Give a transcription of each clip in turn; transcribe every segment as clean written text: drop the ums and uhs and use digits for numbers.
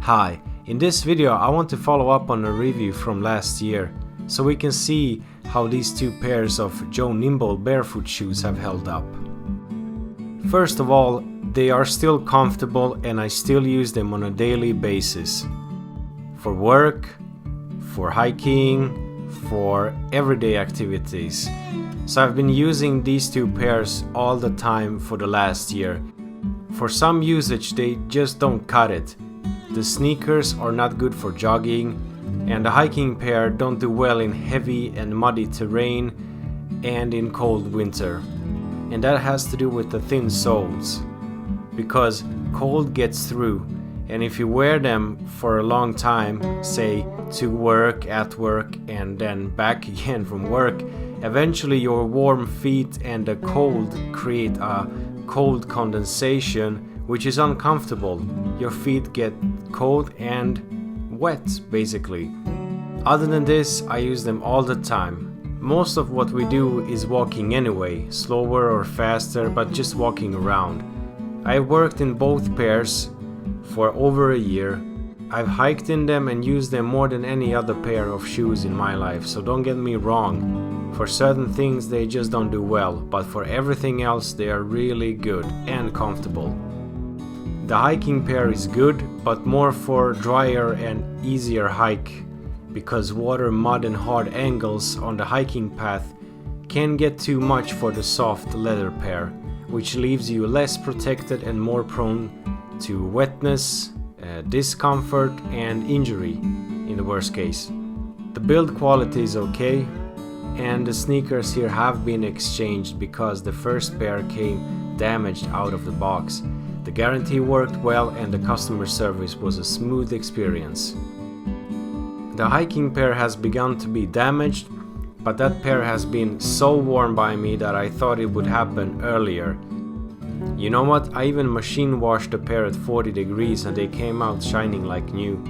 Hi, in this video I want to follow up on a review from last year, so we can see how these two pairs of Joe Nimble Barefoot shoes have held up. First of all, they are still comfortable and I still use them on a daily basis. For work, for hiking, for everyday activities. So I've been using these two pairs all the time for the last year. For some usage they just don't cut it. The sneakers are not good for jogging, and the hiking pair don't do well in heavy and muddy terrain and in cold winter. And that has to do with the thin soles, because cold gets through, and if you wear them for a long time, say to work, at work, and then back again from work, eventually your warm feet and the cold create a cold condensation, which is uncomfortable. Your feet get cold and wet, basically. Other than this, I use them all the time. Most of what we do is walking anyway, slower or faster, but just walking around. I worked in both pairs for over a year. I've hiked in them and used them more than any other pair of shoes in my life, so don't get me wrong. For certain things they just don't do well, but for everything else they are really good and comfortable. The hiking pair is good, but more for drier and easier hike, because water, mud and hard angles on the hiking path can get too much for the soft leather pair, which leaves you less protected and more prone to wetness, discomfort and injury in the worst case. The build quality is okay, and the sneakers here have been exchanged because the first pair came damaged out of the box. The guarantee worked well and the customer service was a smooth experience. The hiking pair has begun to be damaged, but that pair has been so worn by me that I thought it would happen earlier. You know what? I even machine washed the pair at 40 degrees and they came out shining like new.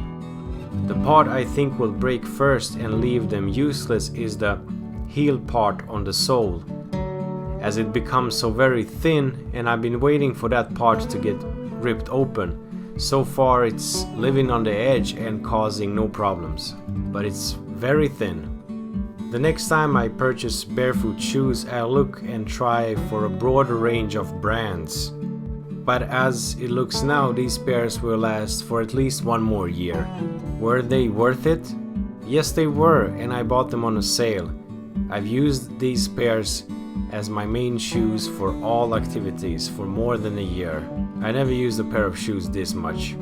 The part I think will break first and leave them useless is the heel part on the sole, as it becomes so very thin, and I've been waiting for that part to get ripped open. So far it's living on the edge and causing no problems, but it's very thin. The next time I purchase barefoot shoes, I'll look and try for a broader range of brands. But as it looks now, these pairs will last for at least one more year. Were they worth it? Yes, they were, and I bought them on a sale. I've used these pairs as my main shoes for all activities for more than a year. I never used a pair of shoes this much.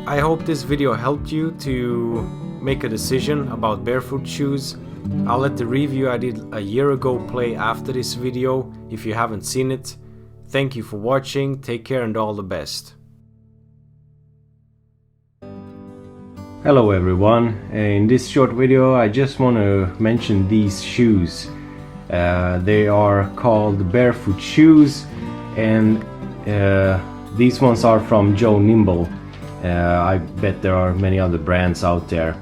I hope this video helped you to make a decision about barefoot shoes. I'll let the review I did a year ago play after this video if you haven't seen it. Thank you for watching, take care and all the best. Hello everyone, in this short video I just want to mention these shoes. They are called barefoot shoes, and these ones are from Joe Nimble. I bet there are many other brands out there.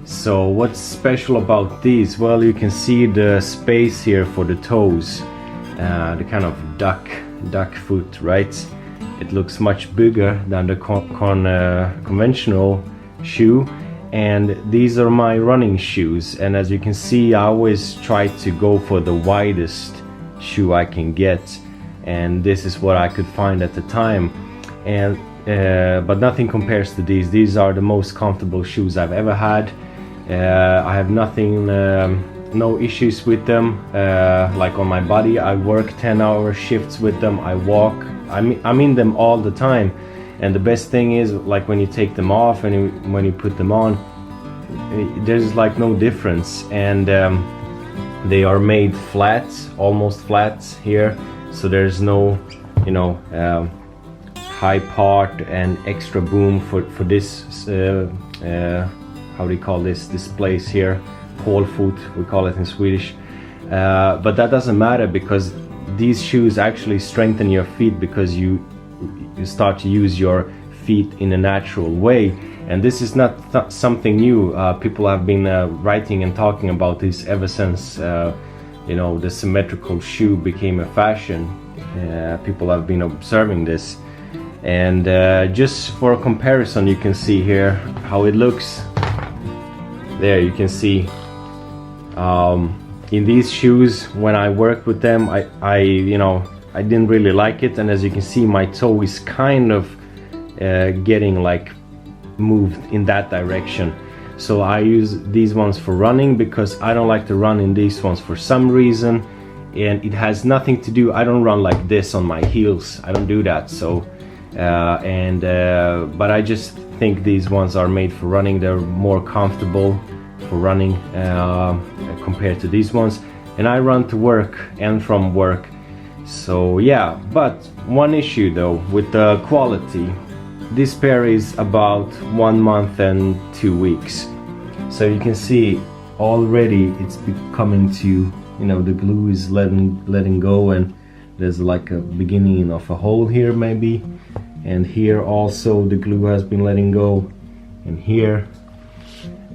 So what's special about these? Well, you can see the space here for the toes, the kind of duck foot, right? It looks much bigger than the conventional shoe, and these are my running shoes, and as you can see I always try to go for the widest shoe I can get, and this is what I could find at the time, and but nothing compares to these are the most comfortable shoes I've ever had. I have no issues with them, like on my body. I work 10-hour shifts with them, I walk, I'm in them all the time. And the best thing is, like when you take them off and when you put them on, there's like no difference. And they are made flat, almost flat here, so there's no, high part and extra boom for this. How do you call this place here? Hålfot, we call it in Swedish. But that doesn't matter, because these shoes actually strengthen your feet, because you start to use your feet in a natural way, and this is not something new. People have been writing and talking about this ever since the symmetrical shoe became a fashion. People have been observing this, And just for a comparison, you can see here how it looks. There you can see in these shoes, when I worked with them, I didn't really like it, and as you can see, my toe is kind of getting like moved in that direction. So I use these ones for running because I don't like to run in these ones for some reason, and it has nothing to do, I don't run like this on my heels, I don't do that. So but I just think these ones are made for running. They're more comfortable for running compared to these ones, and I run to work and from work. So yeah, but one issue though with the quality. This pair is about 1 month and 2 weeks, so you can see already it's becoming to, the glue is letting go, and there's like a beginning of a hole here maybe, and here also the glue has been letting go, and here,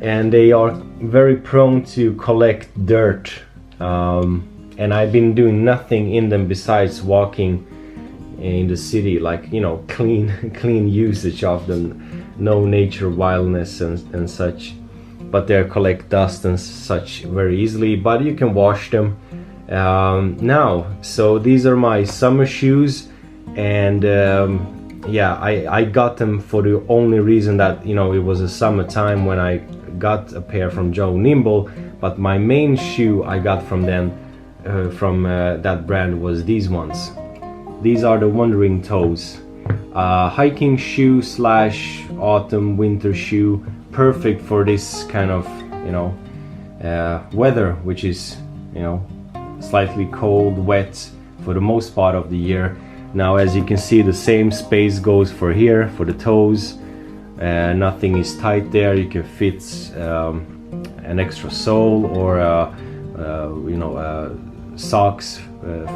and they are very prone to collect dirt, and I've been doing nothing in them besides walking in the city, like clean usage of them, no nature wildness and such, but they collect dust and such very easily, but you can wash them now. So these are my summer shoes, and yeah, I got them for the only reason that it was a summertime when I got a pair from Joe Nimble, but my main shoe I got from them that brand was these ones. These are the Wandering Toes, hiking shoe slash autumn winter shoe, perfect for this kind of weather, which is slightly cold, wet for the most part of the year. Now, as you can see, the same space goes for here for the toes. Nothing is tight there. You can fit an extra sole or socks,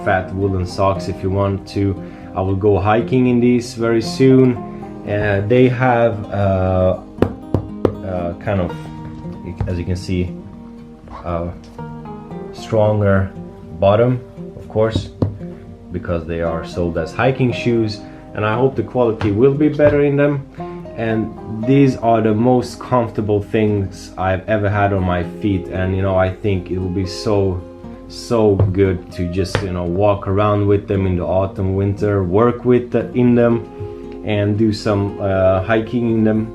fat woolen socks if you want to. I will go hiking in these very soon. They have kind of, as you can see, stronger bottom, of course, because they are sold as hiking shoes, and I hope the quality will be better in them. And these are the most comfortable things I've ever had on my feet, and I think it will be so good to just walk around with them in the autumn, winter, work with in them, and do some hiking in them.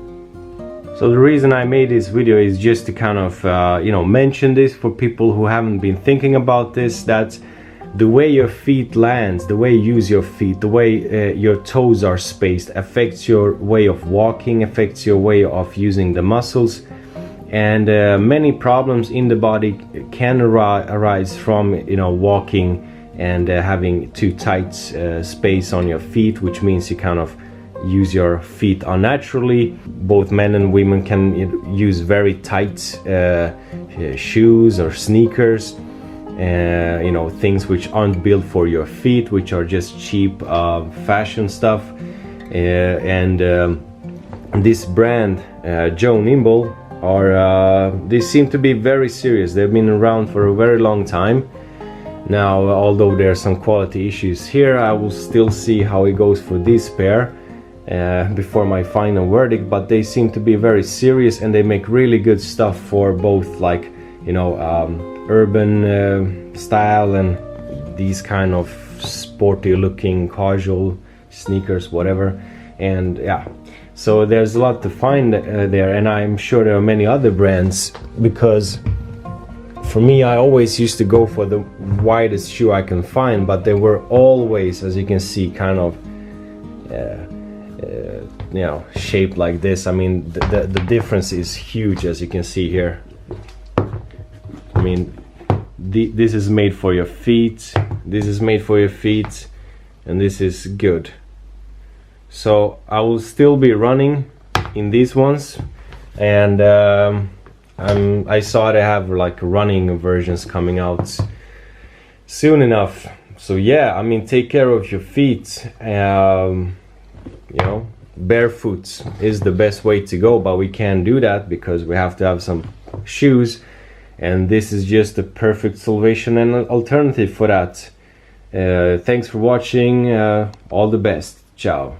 So the reason I made this video is just to kind of mention this for people who haven't been thinking about this, that the way your feet lands, the way you use your feet, the way your toes are spaced affects your way of walking, affects your way of using the muscles. And many problems in the body can arise from walking and having too tight space on your feet, which means you kind of use your feet unnaturally. Both men and women can use very tight shoes or sneakers, things which aren't built for your feet, which are just cheap fashion stuff. This brand, Joe Nimble, they seem to be very serious. They've been around for a very long time now. Although there are some quality issues here, I will still see how it goes for this pair before my final verdict, but they seem to be very serious, and they make really good stuff for both urban style and these kind of sporty looking casual sneakers, whatever. And yeah, so there's a lot to find there, and I'm sure there are many other brands, because for me, I always used to go for the widest shoe I can find, but they were always, as you can see, kind of shaped like this. I mean, the difference is huge, as you can see here. I mean, this is made for your feet, this is made for your feet, and this is good. So I will still be running in these ones, and I saw they have like running versions coming out soon enough. So yeah, I mean, take care of your feet. Barefoot is the best way to go, but we can't do that because we have to have some shoes, and this is just the perfect solution and an alternative for that. Thanks for watching. All the best. Ciao.